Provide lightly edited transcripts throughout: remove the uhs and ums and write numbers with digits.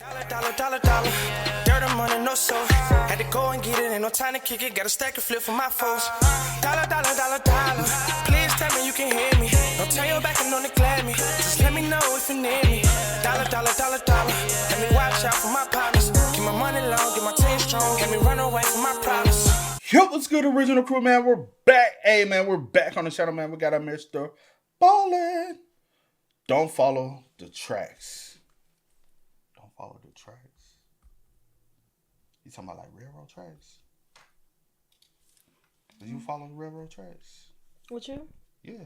Dollar. Dirt and money, no soul. Had to go and get it, ain't no time to kick it. Got a stack and flip for my foes. Dollar. Please tell me you can hear me. Don't turn your back and don't neglect me. Just let me know if you need me. Dollar. Let me watch out for my partners. Keep my money long, get my team strong. Let me run away from my problems. Yo, what's good, original crew, man? We're back. Hey, man, we're back on the channel, man. We got our Mr. Ballen. Don't follow the tracks. Don't follow the tracks. You talking about like railroad tracks? Did you follow the railroad tracks? What you? Yeah.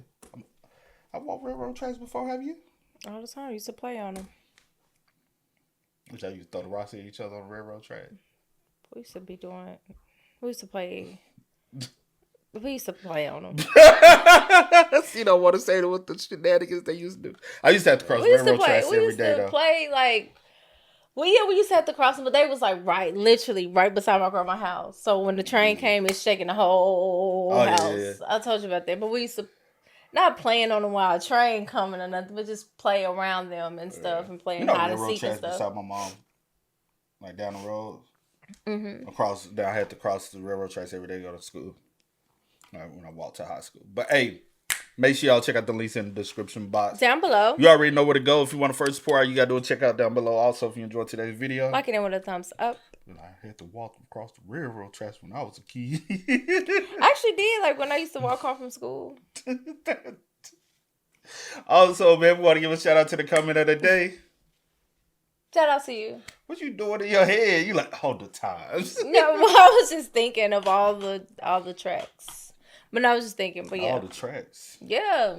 I walked railroad tracks before, have you? All the time. I used to play on them. Which I used to throw the rocks at each other on the railroad track. We used to be doing... We used to play... We used to play on them. You don't want to say what the shenanigans they used to do. I used to have to cross railroad tracks every day, though. We used to play, like... we used to have to cross them, but they was like literally right beside my grandma's house. So when the train came, it's shaking the whole house. Yeah. I told you about that. But we used to not playing on them while a train coming or nothing, but just play around them and stuff and playing hide and seek and stuff. Beside my mom, like down the road, I had to cross the railroad tracks every day to go to school. When I walked to high school. But hey, make sure y'all check out the links in the description box. Down below. You already know where to go. If you want to first support, you got to do a check out down below. Also, if you enjoyed today's video. Like it in with a thumbs up. I had to walk across the railroad tracks when I was a kid. I actually did, like when I used to walk home from school. Also, man, we want to give a shout out to the comment of the day. Shout out to you. What you doing in your head? You like all the times. No, I was just thinking of all the tracks. But no, I was just thinking, but yeah. All the tracks. Yeah.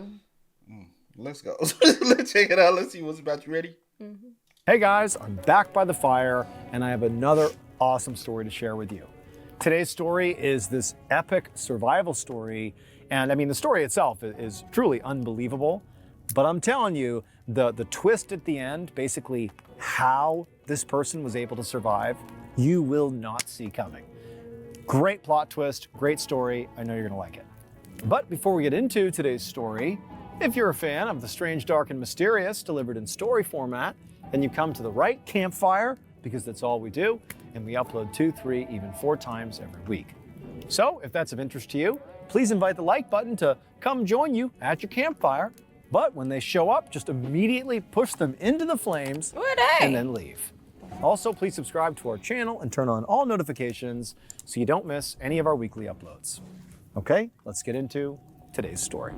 Let's go. Let's check it out. Let's see what's about. You ready? Mm-hmm. Hey guys, I'm back by the fire and I have another awesome story to share with you. Today's story is this epic survival story. And I mean, the story itself is truly unbelievable. But I'm telling you, the twist at the end, basically how this person was able to survive, you will not see coming. Great plot twist, great story. I know you're gonna like it. But before we get into today's story, if you're a fan of the strange, dark, and mysterious delivered in story format, then you come to the right campfire because that's all we do, and we upload 2, 3, even 4 times every week. So if that's of interest to you, please invite the like button to come join you at your campfire. But when they show up, just immediately push them into the flames and then leave. Also, please subscribe to our channel and turn on all notifications so you don't miss any of our weekly uploads. Okay, let's get into today's story.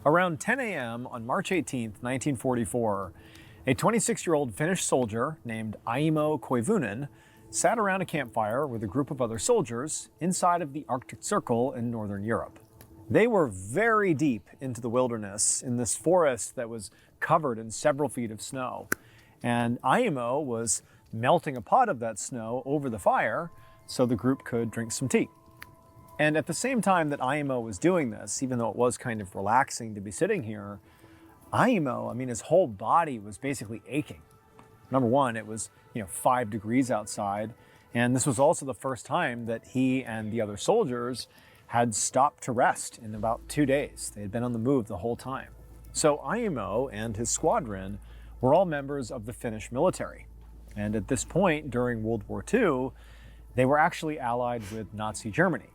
Around 10 a.m. on March 18, 1944, a 26-year-old Finnish soldier named Aimo Koivunen sat around a campfire with a group of other soldiers inside of the Arctic Circle in Northern Europe. They were very deep into the wilderness in this forest that was covered in several feet of snow. And Aimo was melting a pot of that snow over the fire so the group could drink some tea. And at the same time that Aimo was doing this, even though it was kind of relaxing to be sitting here, Aimo, I mean, his whole body was basically aching. Number one, it was, 5 degrees outside. And this was also the first time that he and the other soldiers had stopped to rest in about 2 days. They had been on the move the whole time. So Aimo and his squadron were all members of the Finnish military. And at this point, during World War II, they were actually allied with Nazi Germany.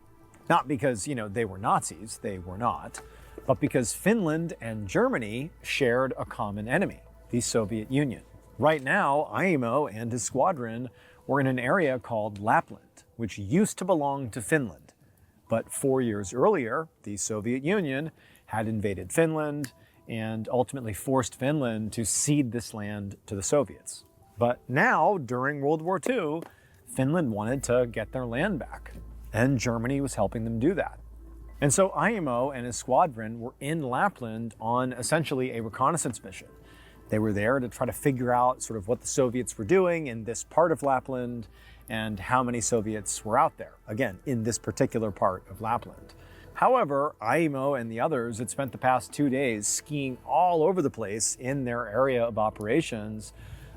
Not because, they were Nazis, they were not, but because Finland and Germany shared a common enemy, the Soviet Union. Right now, Aimo and his squadron were in an area called Lapland, which used to belong to Finland. But 4 years earlier, the Soviet Union had invaded Finland and ultimately forced Finland to cede this land to the Soviets. But now, during World War II, Finland wanted to get their land back. And Germany was helping them do that. And so Aimo and his squadron were in Lapland on essentially a reconnaissance mission. They were there to try to figure out sort of what the Soviets were doing in this part of Lapland and how many Soviets were out there, again, in this particular part of Lapland. However, Aimo and the others had spent the past 2 days skiing all over the place in their area of operations,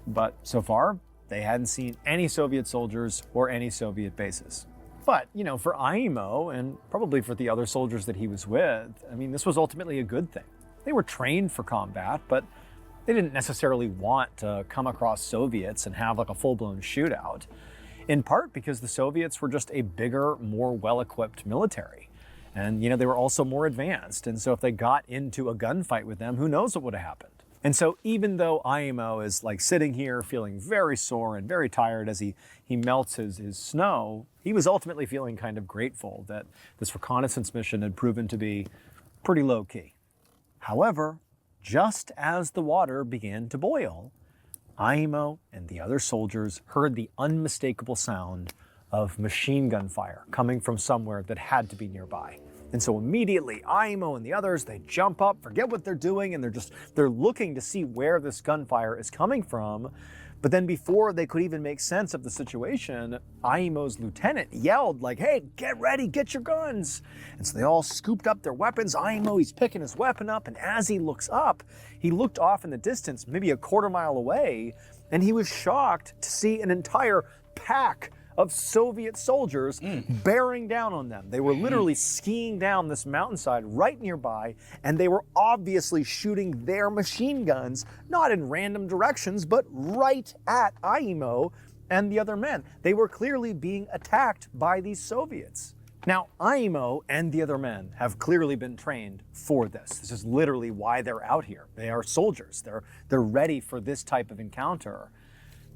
But so far, they hadn't seen any Soviet soldiers or any Soviet bases. But, you know, for Aimo, and probably for the other soldiers that he was with, I mean, this was ultimately a good thing. They were trained for combat, but they didn't necessarily want to come across Soviets and have like a full-blown shootout, in part because the Soviets were just a bigger, more well-equipped military. And, you know, they were also more advanced. And so if they got into a gunfight with them, who knows what would have happened? And so even though Aimo is like sitting here feeling very sore and very tired as he melts his snow, he was ultimately feeling kind of grateful that this reconnaissance mission had proven to be pretty low-key. However, just as the water began to boil, Aimo and the other soldiers heard the unmistakable sound of machine gun fire coming from somewhere that had to be nearby. And so immediately, Aimo and the others, they jump up, forget what they're doing, and they're looking to see where this gunfire is coming from. But then before they could even make sense of the situation, Aimo's lieutenant yelled like, "Hey, get ready, get your guns." And so they all scooped up their weapons. Aimo, he's picking his weapon up, and as he looks up, he looked off in the distance, maybe a quarter mile away, and he was shocked to see an entire pack of Soviet soldiers bearing down on them. They were literally skiing down this mountainside right nearby, and they were obviously shooting their machine guns, not in random directions, but right at Aimo and the other men. They were clearly being attacked by these Soviets. Now, Aimo and the other men have clearly been trained for this. This is literally why they're out here. They are soldiers. They're ready for this type of encounter.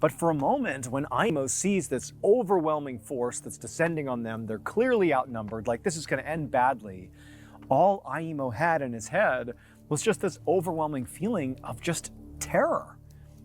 But for a moment, when Aimo sees this overwhelming force that's descending on them, they're clearly outnumbered, like this is going to end badly. All Aimo had in his head was just this overwhelming feeling of just terror.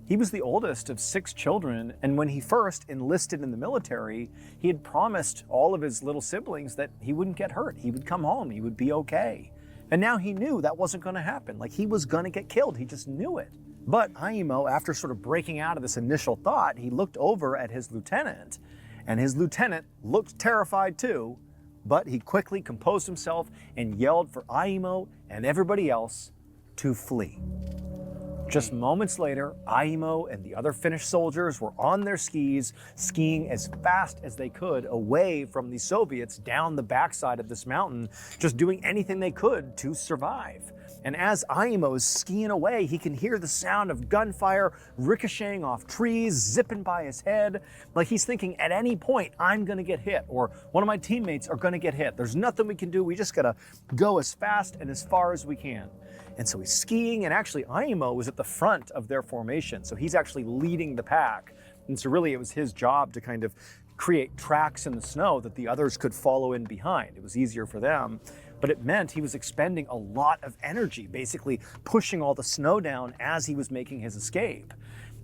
He was the oldest of 6 children, and when he first enlisted in the military, he had promised all of his little siblings that he wouldn't get hurt, he would come home, he would be okay. And now he knew that wasn't going to happen, like he was going to get killed, he just knew it. But Aimo, after sort of breaking out of this initial thought, he looked over at his lieutenant, and his lieutenant looked terrified too, but he quickly composed himself and yelled for Aimo and everybody else to flee. Just moments later, Aimo and the other Finnish soldiers were on their skis, skiing as fast as they could away from the Soviets down the backside of this mountain, just doing anything they could to survive. And as Aimo is skiing away, he can hear the sound of gunfire ricocheting off trees, zipping by his head. Like he's thinking, at any point, I'm gonna get hit, or one of my teammates are gonna get hit. There's nothing we can do. We just gotta go as fast and as far as we can. And so he's skiing, and actually Aimo was at the front of their formation. So he's actually leading the pack. And so really it was his job to kind of create tracks in the snow that the others could follow in behind. It was easier for them. But it meant he was expending a lot of energy, basically pushing all the snow down as he was making his escape.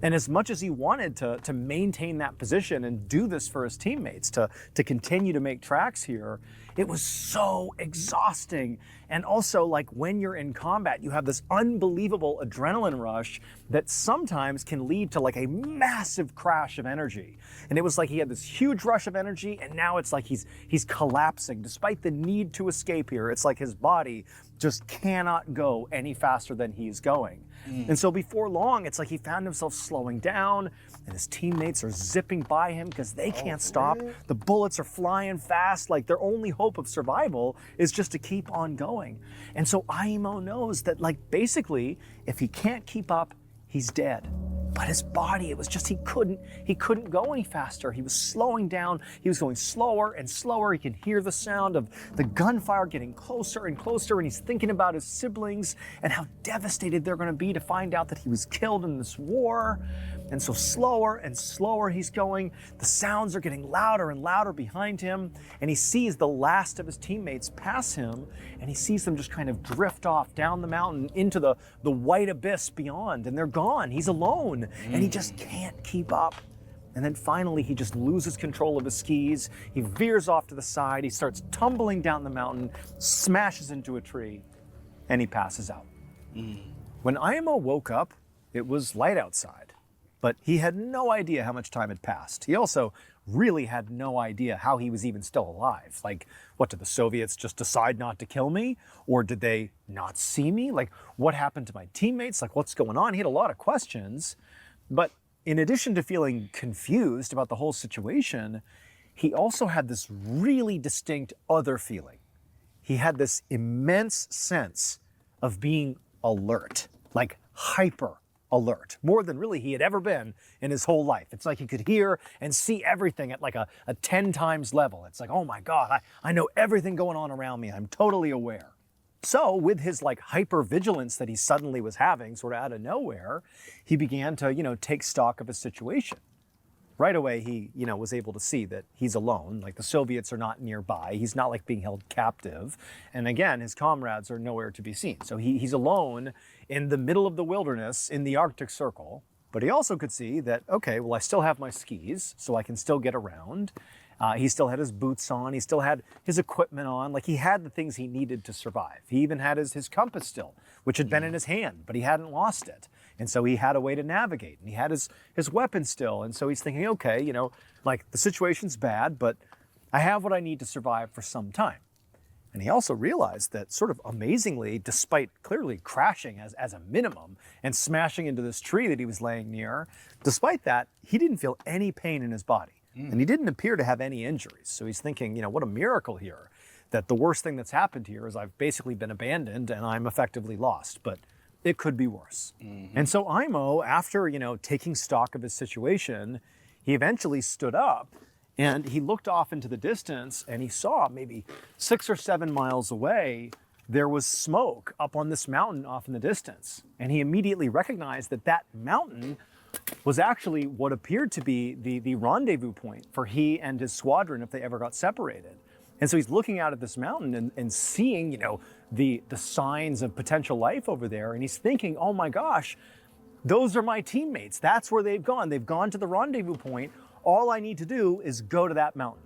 And as much as he wanted to maintain that position and do this for his teammates, to continue to make tracks here, it was so exhausting. And also, like when you're in combat, you have this unbelievable adrenaline rush that sometimes can lead to like a massive crash of energy. And it was like he had this huge rush of energy, and now it's like he's collapsing. Despite the need to escape here, it's like his body just cannot go any faster than he's going. And so before long, it's like he found himself slowing down, and his teammates are zipping by him because they can't stop. The bullets are flying fast, like their only hope of survival is just to keep on going. And so Aimo knows that, like, basically, if he can't keep up, he's dead. But his body, it was just he couldn't go any faster. He was slowing down. He was going slower and slower. He can hear the sound of the gunfire getting closer and closer, and he's thinking about his siblings and how devastated they're going to be to find out that he was killed in this war. And so slower and slower he's going. The sounds are getting louder and louder behind him, and he sees the last of his teammates pass him, and he sees them just kind of drift off down the mountain into the white abyss beyond, and they're gone. He's alone, and he just can't keep up. And then finally, he just loses control of his skis. He veers off to the side. He starts tumbling down the mountain, smashes into a tree, and he passes out. When Aimo woke up, it was light outside, but he had no idea how much time had passed. He also really had no idea how he was even still alive. Like, what, did the Soviets just decide not to kill me? Or did they not see me? Like, what happened to my teammates? Like, what's going on? He had a lot of questions, but in addition to feeling confused about the whole situation, he also had this really distinct other feeling. He had this immense sense of being alert, like hyper alert, more than really he had ever been in his whole life. It's like he could hear and see everything at like a 10 times level. It's like, oh my God, I know everything going on around me. I'm totally aware. So with his like hyper vigilance that he suddenly was having sort of out of nowhere, he began to, take stock of his situation. Right away, he, was able to see that he's alone, like the Soviets are not nearby. He's not like being held captive. And again, his comrades are nowhere to be seen. So he's alone in the middle of the wilderness in the Arctic Circle. But he also could see that, okay, well, I still have my skis, so I can still get around. He still had his boots on. He still had his equipment on. Like he had the things he needed to survive. He even had his compass still, which had been in his hand, but he hadn't lost it. And so he had a way to navigate, and he had his weapon still. And so he's thinking, okay, like the situation's bad, but I have what I need to survive for some time. And he also realized that sort of amazingly, despite clearly crashing as a minimum and smashing into this tree that he was laying near, despite that, he didn't feel any pain in his body. And he didn't appear to have any injuries. So he's thinking, what a miracle here, that the worst thing that's happened here is I've basically been abandoned and I'm effectively lost. But it could be worse. And so Aimo, after, taking stock of his situation, he eventually stood up and he looked off into the distance and he saw maybe 6 or 7 miles away, there was smoke up on this mountain off in the distance. And he immediately recognized that mountain was actually what appeared to be the rendezvous point for he and his squadron if they ever got separated. And so he's looking out at this mountain and seeing, the signs of potential life over there. And he's thinking, oh my gosh, those are my teammates. That's where they've gone. They've gone to the rendezvous point. All I need to do is go to that mountain.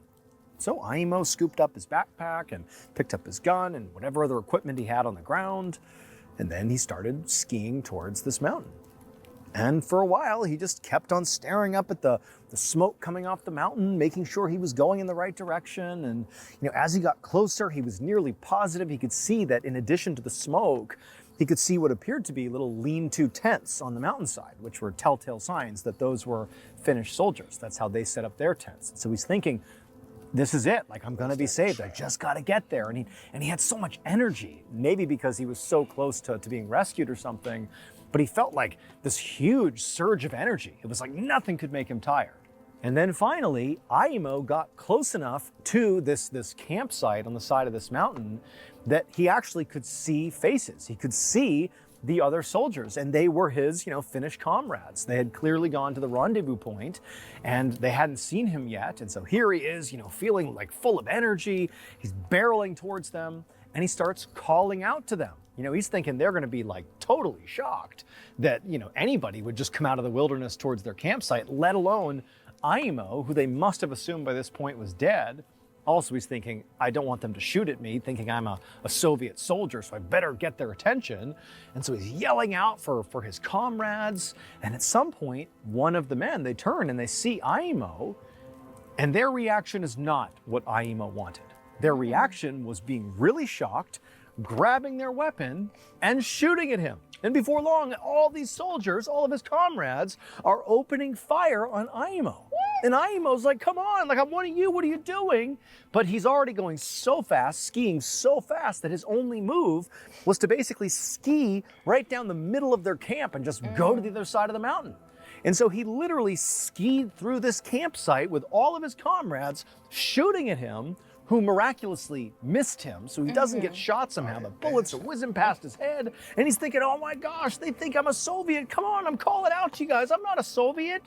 So Aimo scooped up his backpack and picked up his gun and whatever other equipment he had on the ground. And then he started skiing towards this mountain. And for a while, he just kept on staring up at the smoke coming off the mountain, making sure he was going in the right direction. And, as he got closer, he was nearly positive he could see that in addition to the smoke, he could see what appeared to be little lean-to tents on the mountainside, which were telltale signs that those were Finnish soldiers. That's how they set up their tents. And so he's thinking, this is it. Like, I'm going to be saved. I just got to get there. And he had so much energy, maybe because he was so close to being rescued or something. But he felt like this huge surge of energy. It was like nothing could make him tired. And then finally, Aimo got close enough to this campsite on the side of this mountain that he actually could see faces. He could see the other soldiers, and they were his, Finnish comrades. They had clearly gone to the rendezvous point, and they hadn't seen him yet. And so here he is, feeling like full of energy. He's barreling towards them, and he starts calling out to them. He's thinking they're going to be like totally shocked that, anybody would just come out of the wilderness towards their campsite, let alone Aimo, who they must have assumed by this point was dead. Also, he's thinking, I don't want them to shoot at me, thinking I'm a Soviet soldier, so I better get their attention. And so he's yelling out for his comrades. And at some point, one of the men, they turn and they see Aimo, and their reaction is not what Aimo wanted. Their reaction was being really shocked, grabbing their weapon and shooting at him. And before long, all these soldiers, all of his comrades, are opening fire on Aimo. And Aimo's like, come on, like, I'm one of you, what are you doing? But he's already going so fast, skiing so fast, that his only move was to basically ski right down the middle of their camp and just go to the other side of the mountain. And so he literally skied through this campsite with all of his comrades shooting at him, who miraculously missed him, so he doesn't get shot somehow. The bullets are whizzing past his head, and he's thinking, oh my gosh, they think I'm a Soviet. Come on, I'm calling out to you guys. I'm not a Soviet.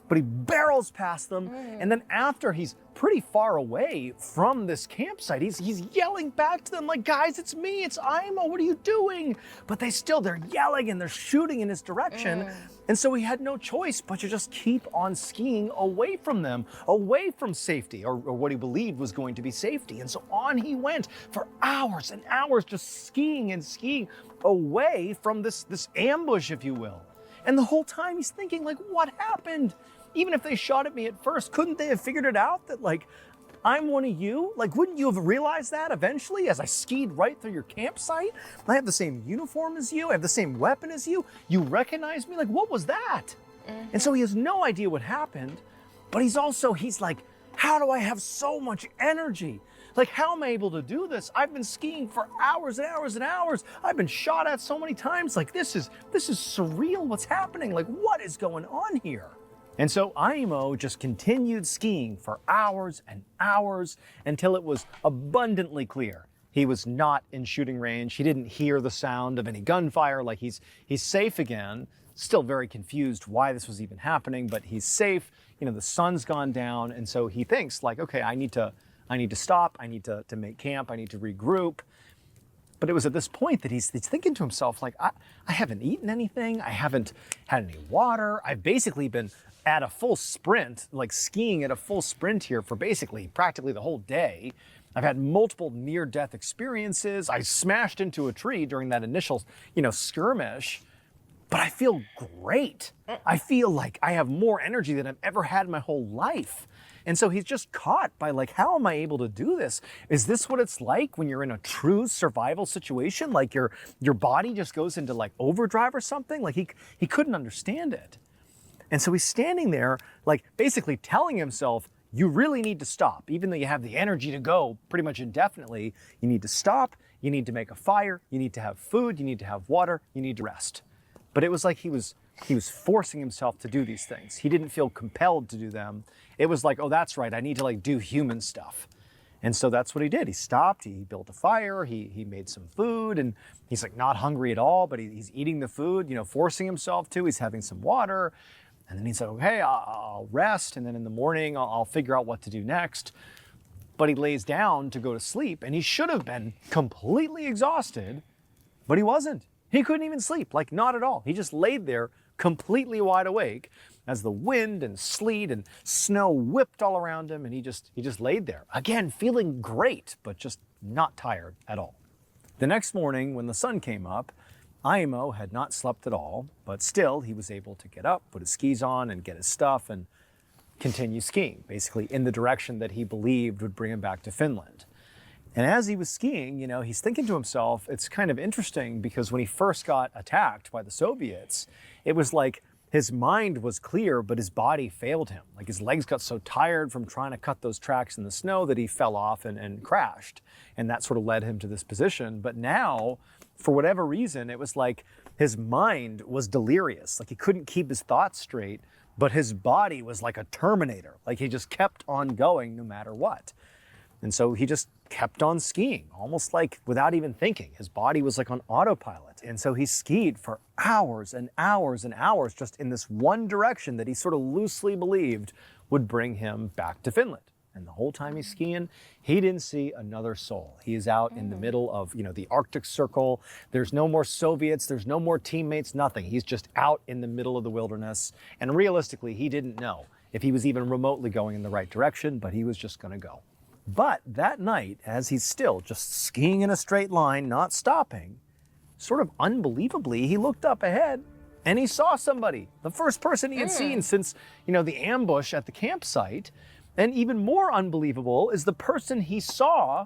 But he barrels past them, and then after he's pretty far away from this campsite, he's yelling back to them like, guys, it's me, it's Aimo, what are you doing? But they're yelling and they're shooting in his direction. And so he had no choice but to just keep on skiing away from them, away from safety, or what he believed was going to be safety. And so on he went for hours and hours, just skiing and skiing away from this ambush, if you will. And the whole time he's thinking, like, what happened? Even if they shot at me at first, couldn't they have figured it out that, like, I'm one of you? Like, wouldn't you have realized that eventually as I skied right through your campsite? I have the same uniform as you. I have the same weapon as you. You recognize me? Like, what was that? And so he has no idea what happened, but he's like, how do I have so much energy? Like, how am I able to do this? I've been skiing for hours and hours and hours. I've been shot at so many times. Like, this is surreal. What's happening? Like, what is going on here? And so Aimo just continued skiing for hours and hours until it was abundantly clear he was not in shooting range. He didn't hear the sound of any gunfire. Like, he's safe again. Still very confused why this was even happening, but he's safe. You know, the sun's gone down, and so he thinks, like, okay, I need to stop. I need to make camp. I need to regroup. But it was at this point that he's thinking to himself, like, I haven't eaten anything. I haven't had any water. I've basically been at a full sprint, like skiing at a full sprint here for practically the whole day. I've had multiple near-death experiences. I smashed into a tree during that initial, skirmish. But I feel great. I feel like I have more energy than I've ever had in my whole life. And so he's just caught by, like, how am I able to do this? Is this what it's like when you're in a true survival situation? Like your body just goes into like overdrive or something? Like he couldn't understand it. And so he's standing there, like basically telling himself, you really need to stop. Even though you have the energy to go pretty much indefinitely, you need to stop, you need to make a fire, you need to have food, you need to have water, you need to rest. But it was like he was forcing himself to do these things. He didn't feel compelled to do them. It was like, oh, that's right, I need to like do human stuff. And so that's what he did. He stopped, he built a fire, he made some food, and he's like not hungry at all, but he's eating the food, forcing himself to. He's having some water. And then he said, okay, I'll rest, and then in the morning I'll figure out what to do next. But he lays down to go to sleep, and he should have been completely exhausted, but he wasn't. He couldn't even sleep, like not at all. He just laid there completely wide awake as the wind and sleet and snow whipped all around him, and he just laid there. Again, feeling great, but just not tired at all. The next morning, when the sun came up, Aimo had not slept at all, but still he was able to get up, put his skis on, and get his stuff and continue skiing, basically in the direction that he believed would bring him back to Finland. And as he was skiing, he's thinking to himself, it's kind of interesting because when he first got attacked by the Soviets, it was like his mind was clear, but his body failed him. Like his legs got so tired from trying to cut those tracks in the snow that he fell off and crashed. And that sort of led him to this position. But now, for whatever reason, it was like his mind was delirious. Like he couldn't keep his thoughts straight, but his body was like a Terminator. Like he just kept on going no matter what. And so he just kept on skiing, almost like without even thinking. His body was like on autopilot. And so he skied for hours and hours and hours just in this one direction that he sort of loosely believed would bring him back to Finland. And the whole time he's skiing, he didn't see another soul. He is out in the middle of, the Arctic Circle. There's no more Soviets, there's no more teammates, nothing. He's just out in the middle of the wilderness. And realistically, he didn't know if he was even remotely going in the right direction, but he was just gonna go. But that night, as he's still just skiing in a straight line, not stopping, sort of unbelievably, he looked up ahead and he saw somebody, the first person he had seen since, the ambush at the campsite. And even more unbelievable is the person he saw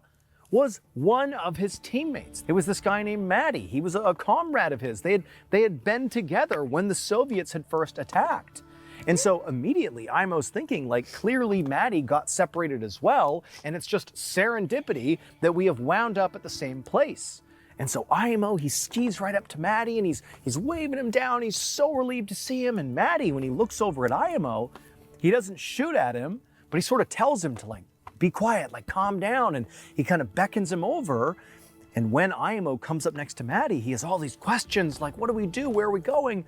was one of his teammates. It was this guy named Maddie. He was a comrade of his. They had been together when the Soviets had first attacked. And so immediately Aimo's thinking, like, clearly Maddie got separated as well, and it's just serendipity that we have wound up at the same place. And so Aimo, he skis right up to Maddie, and he's waving him down. He's so relieved to see him. And Maddie, when he looks over at Aimo, he doesn't shoot at him, but he sort of tells him to, like, be quiet, like, calm down. And he kind of beckons him over. And when Aimo comes up next to Maddie, he has all these questions, like, what do we do? Where are we going?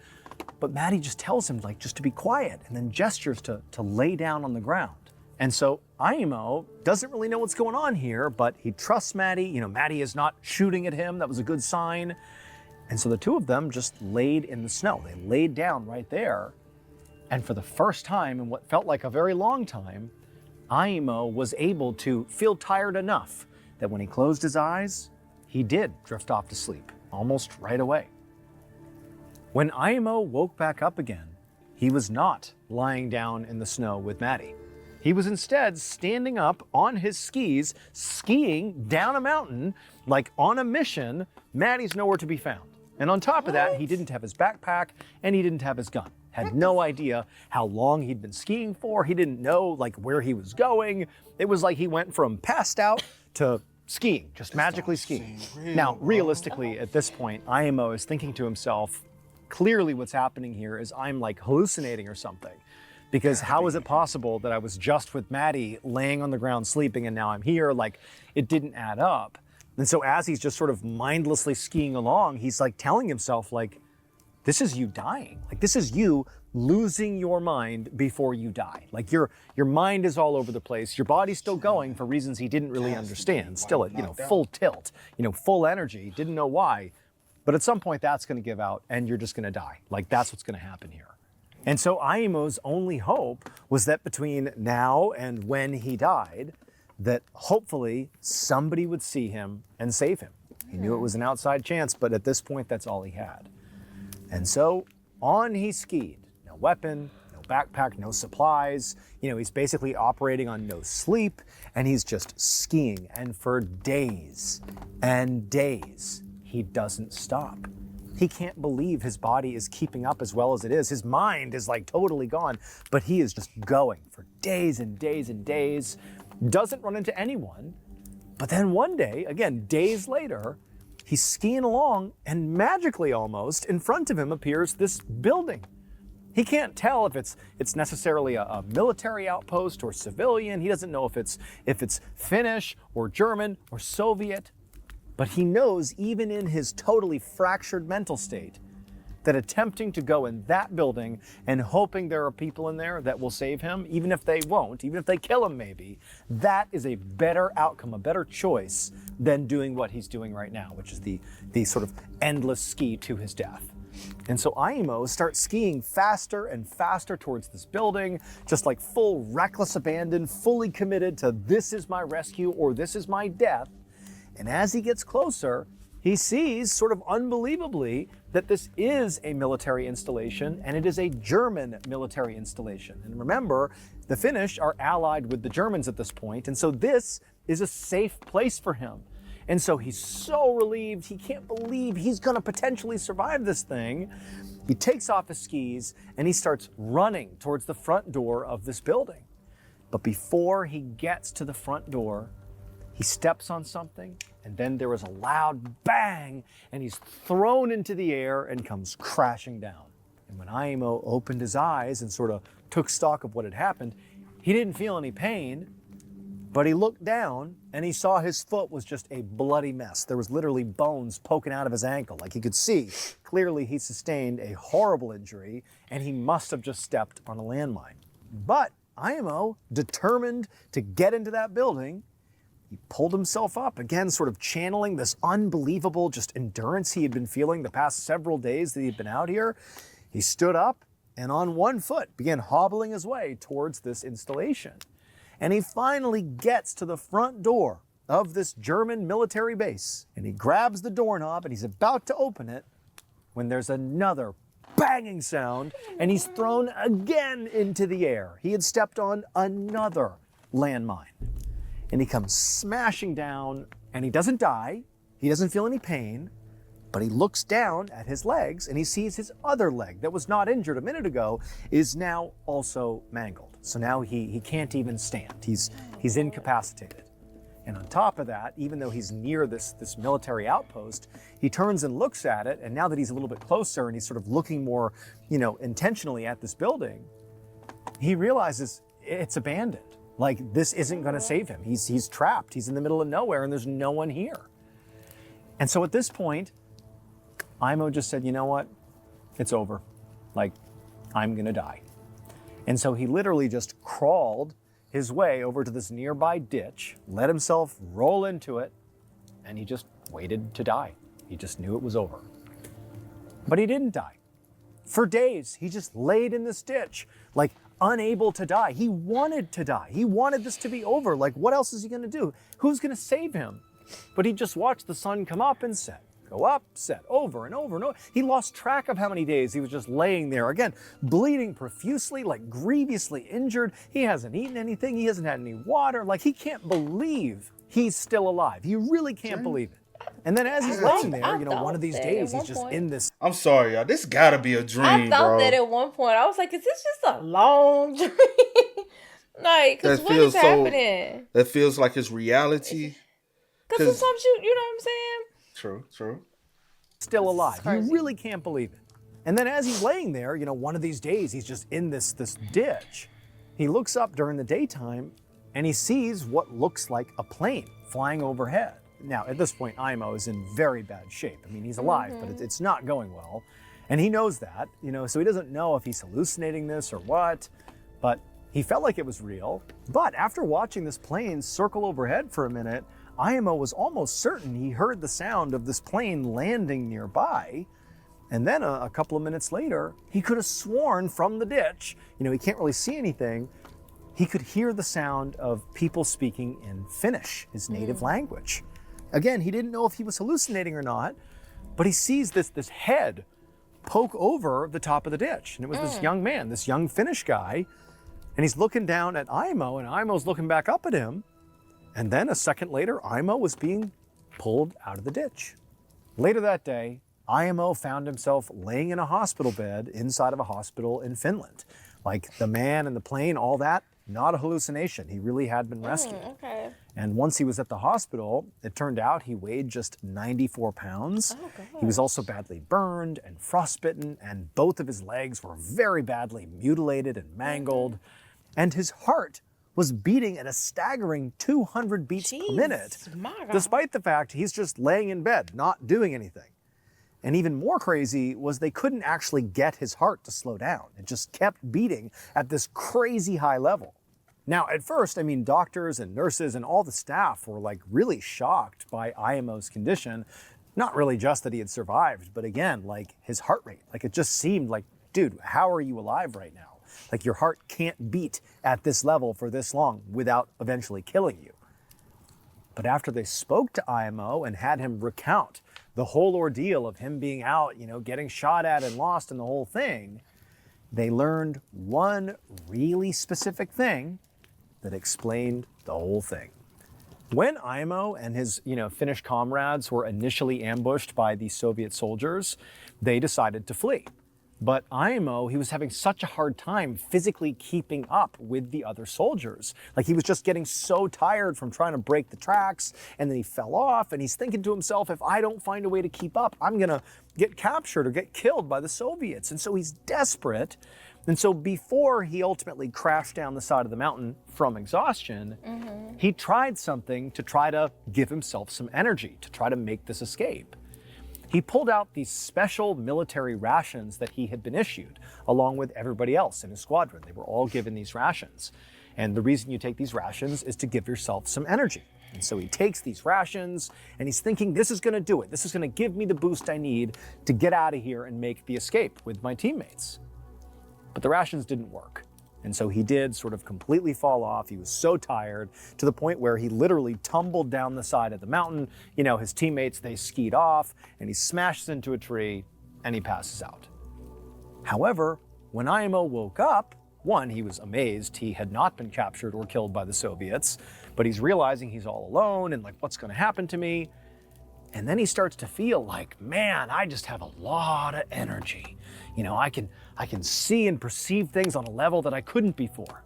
But Maddie just tells him, like, just to be quiet, and then gestures to lay down on the ground. And so Aimo doesn't really know what's going on here, but he trusts Maddie. Maddie is not shooting at him. That was a good sign. And so the two of them just laid in the snow. They laid down right there. And for the first time in what felt like a very long time, Aimo was able to feel tired enough that when he closed his eyes, he did drift off to sleep almost right away. When Aimo woke back up again, he was not lying down in the snow with Maddie. He was instead standing up on his skis, skiing down a mountain, like on a mission. Maddie's nowhere to be found. And on top of that, he didn't have his backpack and he didn't have his gun. had no idea how long he'd been skiing for. He didn't know like where he was going. It was like he went from passed out to skiing, just magically skiing. Now, realistically, at this point, Aimo is thinking to himself, clearly what's happening here is I'm like hallucinating or something. Because how is it possible that I was just with Maddie laying on the ground sleeping and now I'm here? Like, it didn't add up. And so as he's just sort of mindlessly skiing along, he's like telling himself like, this is you dying. Like, this is you losing your mind before you die. Like your mind is all over the place. Your body's still going for reasons he didn't really understand. Still at, full tilt, full energy, didn't know why. But at some point that's gonna give out and you're just gonna die. Like, that's what's gonna happen here. And so Aimo's only hope was that between now and when he died, that hopefully somebody would see him and save him. He knew it was an outside chance, but at this point, that's all he had. And so on he skied. No weapon, no backpack, no supplies. He's basically operating on no sleep, and he's just skiing. And for days and days, he doesn't stop. He can't believe his body is keeping up as well as it is. His mind is like totally gone, but he is just going for days and days and days. Doesn't run into anyone. But then one day, again, days later, he's skiing along and magically almost in front of him appears this building. He can't tell if it's necessarily a military outpost or civilian. He doesn't know if it's Finnish or German or Soviet. But he knows, even in his totally fractured mental state, that attempting to go in that building and hoping there are people in there that will save him, even if they won't, even if they kill him maybe, that is a better outcome, a better choice than doing what he's doing right now, which is the sort of endless ski to his death. And so Aimo starts skiing faster and faster towards this building, just like full reckless abandon, fully committed to this is my rescue or this is my death. And as he gets closer, he sees, sort of unbelievably, that this is a military installation, and it is a German military installation. And remember, the Finnish are allied with the Germans at this point, and so this is a safe place for him. And so he's so relieved, he can't believe he's gonna potentially survive this thing. He takes off his skis, and he starts running towards the front door of this building. But before he gets to the front door, he steps on something, and then there is a loud bang, and he's thrown into the air and comes crashing down. And when Aimo opened his eyes and sort of took stock of what had happened, he didn't feel any pain, but he looked down and he saw his foot was just a bloody mess. There was literally bones poking out of his ankle. Like, he could see clearly he sustained a horrible injury, and he must have just stepped on a landmine. But Aimo, determined to get into that building, he pulled himself up, again, sort of channeling this unbelievable just endurance he had been feeling the past several days that he'd been out here. He stood up and on one foot began hobbling his way towards this installation. And he finally gets to the front door of this German military base. And he grabs the doorknob and he's about to open it when there's another banging sound and he's thrown again into the air. He had stepped on another landmine. And he comes smashing down, and he doesn't die, he doesn't feel any pain, but he looks down at his legs and he sees his other leg that was not injured a minute ago is now also mangled. So now he can't even stand. He's incapacitated. And on top of that, even though he's near this military outpost, he turns and looks at it, and now that he's a little bit closer and he's sort of looking more, intentionally at this building, he realizes it's abandoned. Like, this isn't gonna save him. He's trapped, he's in the middle of nowhere, and there's no one here. And so at this point, Aimo just said, you know what? It's over. Like, I'm gonna die. And so he literally just crawled his way over to this nearby ditch, let himself roll into it, and he just waited to die. He just knew it was over. But he didn't die. For days, he just laid in this ditch, like, unable to die. He wanted to die. He wanted this to be over. Like, what else is he gonna do? Who's gonna save him? But he just watched the sun come up and set, go up, set, over and over and over. He lost track of how many days he was just laying there, again, bleeding profusely, like grievously injured. He hasn't eaten anything. He hasn't had any water. Like, he can't believe he's still alive. He really can't believe it. And then as he's laying there, one of these days he's just in this. I'm sorry, y'all. This gotta be a dream, I thought bro. that at one point. I was like, is this just a long dream? Like, because what is happening? That feels like it's reality. Because sometimes you know what I'm saying? True. Still alive. You really can't believe it. And then as he's laying there, one of these days he's just in this ditch. He looks up during the daytime and he sees what looks like a plane flying overhead. Now, at this point, Aimo is in very bad shape. I mean, he's alive, but it's not going well. And he knows that, so he doesn't know if he's hallucinating this or what, but he felt like it was real. But after watching this plane circle overhead for a minute, Aimo was almost certain he heard the sound of this plane landing nearby. And then a couple of minutes later, he could have sworn from the ditch, he can't really see anything, he could hear the sound of people speaking in Finnish, his native language. Again, he didn't know if he was hallucinating or not, but he sees this head poke over the top of the ditch. And it was this young man, this young Finnish guy, and he's looking down at Aimo, and Aimo's looking back up at him. And then a second later, Aimo was being pulled out of the ditch. Later that day, Aimo found himself laying in a hospital bed inside of a hospital in Finland. Like the man and the plane, all that, not a hallucination. He really had been rescued. Okay. And once he was at the hospital, it turned out he weighed just 94 pounds. Oh, gosh. He was also badly burned and frostbitten, and both of his legs were very badly mutilated and mangled. And his heart was beating at a staggering 200 beats per minute, despite the fact he's just laying in bed, not doing anything. And even more crazy was they couldn't actually get his heart to slow down. It just kept beating at this crazy high level. Now, at first, doctors and nurses and all the staff were like really shocked by Aimo's condition. Not really just that he had survived, but again, like his heart rate. Like it just seemed like, dude, how are you alive right now? Like your heart can't beat at this level for this long without eventually killing you. But after they spoke to Aimo and had him recount the whole ordeal of him being out, getting shot at and lost and the whole thing, they learned one really specific thing that explained the whole thing. When Aimo and his, Finnish comrades were initially ambushed by the Soviet soldiers, they decided to flee. But Aimo, he was having such a hard time physically keeping up with the other soldiers. Like he was just getting so tired from trying to break the tracks, and then he fell off, and he's thinking to himself, if I don't find a way to keep up, I'm gonna get captured or get killed by the Soviets. And so he's desperate. And so before he ultimately crashed down the side of the mountain from exhaustion, he tried something to try to give himself some energy, to try to make this escape. He pulled out these special military rations that he had been issued, along with everybody else in his squadron. They were all given these rations. And the reason you take these rations is to give yourself some energy. And so he takes these rations and he's thinking, this is gonna do it. This is gonna give me the boost I need to get out of here and make the escape with my teammates. But the rations didn't work. And so he did sort of completely fall off. He was so tired to the point where he literally tumbled down the side of the mountain. His teammates, they skied off and he smashes into a tree and he passes out. However, when Aimo woke up, one, he was amazed he had not been captured or killed by the Soviets, but he's realizing he's all alone and like, what's gonna happen to me? And then he starts to feel like, man, I just have a lot of energy. I can see and perceive things on a level that I couldn't before.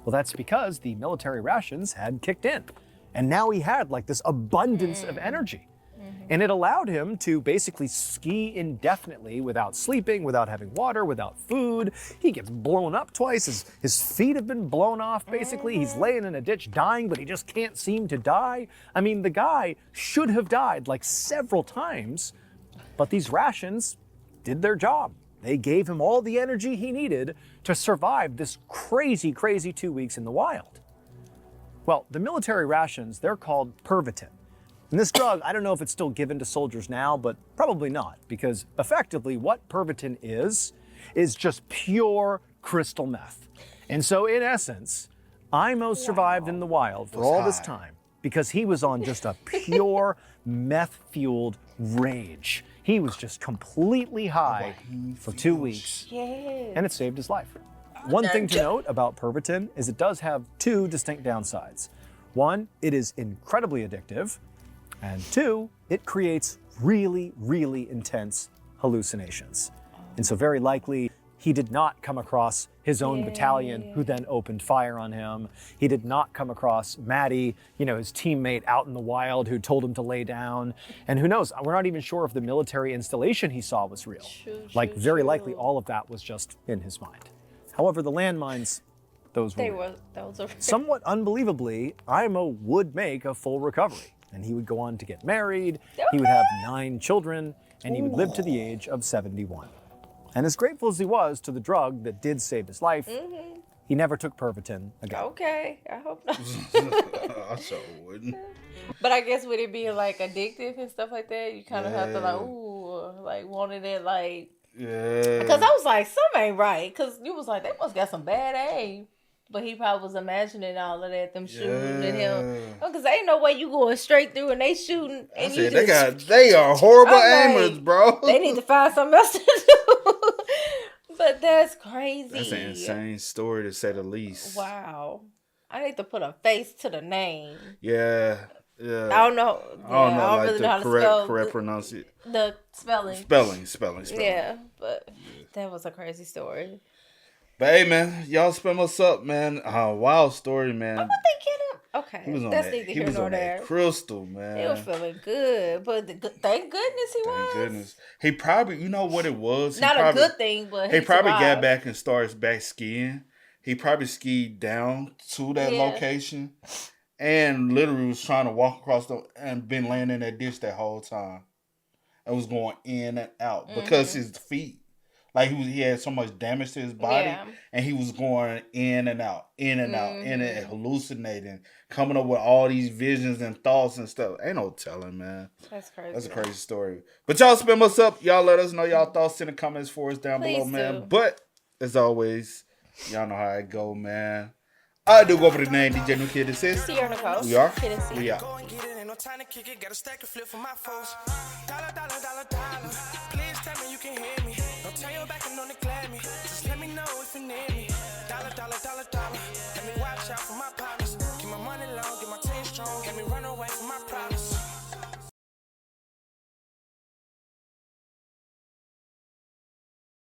Well, that's because the military rations had kicked in. And now he had like this abundance of energy. And it allowed him to basically ski indefinitely without sleeping, without having water, without food. He gets blown up twice. His feet have been blown off, basically. He's laying in a ditch dying, but he just can't seem to die. The guy should have died like several times, but these rations did their job. They gave him all the energy he needed to survive this crazy, crazy 2 weeks in the wild. Well, the military rations, they're called Pervitin. And this drug, I don't know if it's still given to soldiers now, but probably not, because effectively what Pervitin is just pure crystal meth. And so in essence, Aimo survived in the wild for all this time because he was on just a pure meth-fueled rage. He was just completely high for 2 weeks, and it saved his life. One thing to note about Pervitin is it does have two distinct downsides. One, it is incredibly addictive. And 2, it creates really, really intense hallucinations. And so very likely, he did not come across his own battalion who then opened fire on him. He did not come across Maddie, his teammate out in the wild who told him to lay down. And who knows, we're not even sure if the military installation he saw was real. Very likely all of that was just in his mind. However, the landmines, those were somewhat unbelievably, Aimo would make a full recovery. And he would go on to get married, he would have 9 children, and he would live to the age of 71. And as grateful as he was to the drug that did save his life, he never took Pervitin again. Okay, I hope not. I sure wouldn't. But I guess with it being like addictive and stuff like that, you kind of have to wanted it Yeah. Because I was like, something ain't right. Because you was like, they must got some bad aim. But he probably was imagining all of that, them shooting at him. Because ain't no way you going straight through and they shooting. And they are horrible aimers, bro. They need to find something else to do. But that's crazy. That's an insane story to say the least. Wow. I need to put a face to the name. Yeah. I don't know. I don't really know how to spell correct pronunciation. The spelling. Spelling. Yeah, but that was a crazy story. But hey, man, y'all spell us up, man. Wild story, man. What they get him? Okay, he was on that's that. neither He here was nor on there. that crystal, man. He was feeling good, but thank goodness he was. Thank goodness. He probably, you know what it was? Not a good thing, but he probably survived. got back and started back skiing. He probably skied down to that location and literally was trying to walk across and been laying in that ditch that whole time. And was going in and out because his feet. Like he had so much damage to his body, and he was going in and out, and hallucinating, coming up with all these visions and thoughts and stuff. Ain't no telling, man. That's crazy. That's a crazy story. But y'all spam us up. Y'all let us know y'all thoughts in the comments for us down below, man. But as always, y'all know how it go, man. I do go for the name DJ New Kid Assist. See you on the coast. We are. We out. Go and get it, ain't no time to kick it. Got a stack of flip for my foes. Dollar, dollar, dollar, dollar. Please tell me you can hear me. Don't turn your back and don't neglect me. Just let me know if you need me. Dollar, dollar, dollar, dollar. Let me watch out for my problems. Keep my money long, get my team strong. Let me run away from my problems.